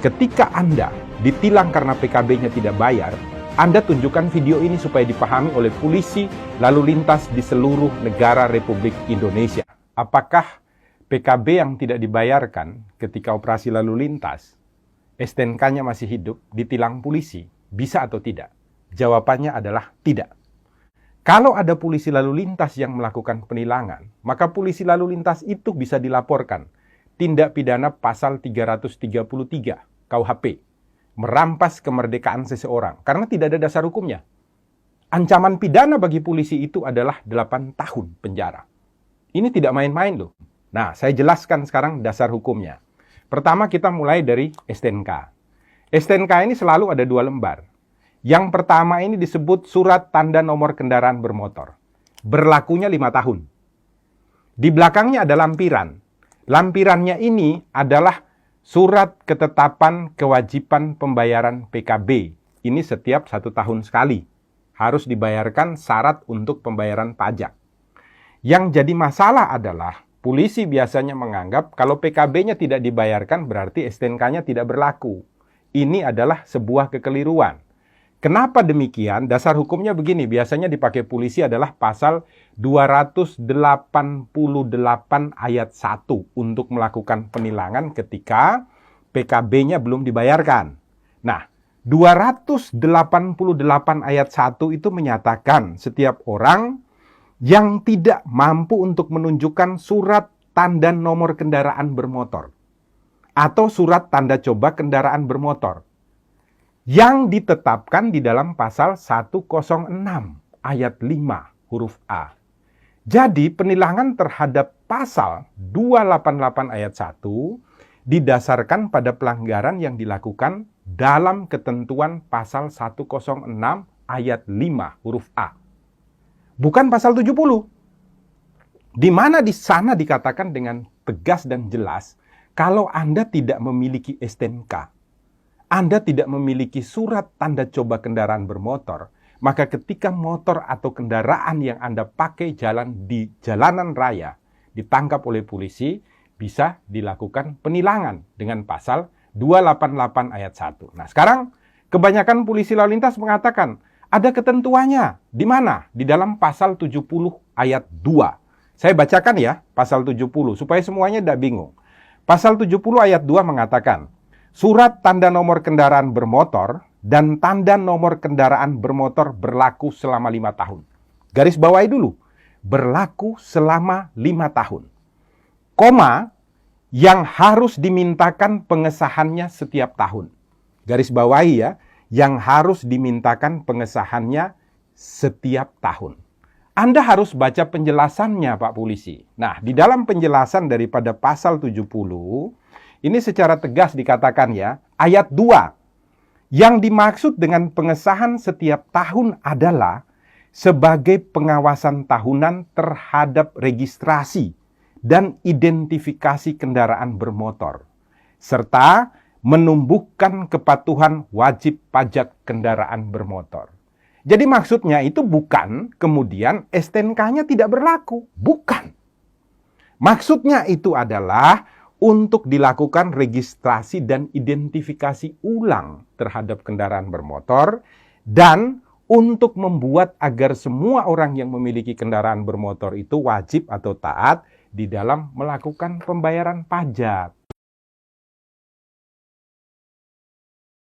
Ketika Anda ditilang karena PKB-nya tidak bayar, Anda tunjukkan video ini supaya dipahami oleh polisi lalu lintas di seluruh negara Republik Indonesia. Apakah PKB yang tidak dibayarkan ketika operasi lalu lintas, STNK-nya masih hidup, ditilang polisi, bisa atau tidak? Jawabannya adalah tidak. Kalau ada polisi lalu lintas yang melakukan penilangan, maka polisi lalu lintas itu bisa dilaporkan tindak pidana pasal 333 KUHP, merampas kemerdekaan seseorang, karena tidak ada dasar hukumnya. Ancaman pidana bagi polisi itu adalah 8 tahun penjara. Ini tidak main-main loh. Nah, saya jelaskan sekarang dasar hukumnya. Pertama kita mulai dari STNK. STNK ini selalu ada 2 lembar. Yang pertama ini disebut surat tanda nomor kendaraan bermotor. Berlakunya 5 tahun. Di belakangnya ada lampiran. Lampirannya ini adalah surat ketetapan kewajiban pembayaran PKB. Ini setiap 1 tahun sekali. Harus dibayarkan syarat untuk pembayaran pajak. Yang jadi masalah adalah polisi biasanya menganggap kalau PKB-nya tidak dibayarkan berarti STNK-nya tidak berlaku. Ini adalah sebuah kekeliruan. Kenapa demikian? Dasar hukumnya begini, biasanya dipakai polisi adalah pasal 288 ayat 1 untuk melakukan penilangan ketika PKB-nya belum dibayarkan. Nah, 288 ayat 1 itu menyatakan setiap orang yang tidak mampu untuk menunjukkan surat tanda nomor kendaraan bermotor atau surat tanda coba kendaraan bermotor yang ditetapkan di dalam pasal 106 ayat 5 huruf A. Jadi penilangan terhadap pasal 288 ayat 1 didasarkan pada pelanggaran yang dilakukan dalam ketentuan pasal 106 ayat 5 huruf A. Bukan pasal 70. Di mana di sana dikatakan dengan tegas dan jelas, kalau Anda tidak memiliki STNK, Anda tidak memiliki surat tanda coba kendaraan bermotor, maka ketika motor atau kendaraan yang Anda pakai jalan di jalanan raya ditangkap oleh polisi, bisa dilakukan penilangan dengan pasal 288 ayat 1. Nah, sekarang kebanyakan polisi lalu lintas mengatakan ada ketentuannya. Di mana? Di dalam pasal 70 ayat 2. Saya bacakan ya, pasal 70 supaya semuanya tidak bingung. Pasal 70 ayat 2 mengatakan, surat tanda nomor kendaraan bermotor dan tanda nomor kendaraan bermotor berlaku selama 5 tahun. Garis bawahi dulu, berlaku selama 5 tahun. Koma, yang harus dimintakan pengesahannya setiap tahun. Garis bawahi ya, yang harus dimintakan pengesahannya setiap tahun. Anda harus baca penjelasannya Pak Polisi. Nah, di dalam penjelasan daripada pasal 70, ini secara tegas dikatakan ya, ayat 2. Yang dimaksud dengan pengesahan setiap tahun adalah sebagai pengawasan tahunan terhadap registrasi dan identifikasi kendaraan bermotor, serta menumbuhkan kepatuhan wajib pajak kendaraan bermotor. Jadi maksudnya itu bukan kemudian STNK-nya tidak berlaku. Bukan. Maksudnya itu adalah untuk dilakukan registrasi dan identifikasi ulang terhadap kendaraan bermotor dan untuk membuat agar semua orang yang memiliki kendaraan bermotor itu wajib atau taat di dalam melakukan pembayaran pajak.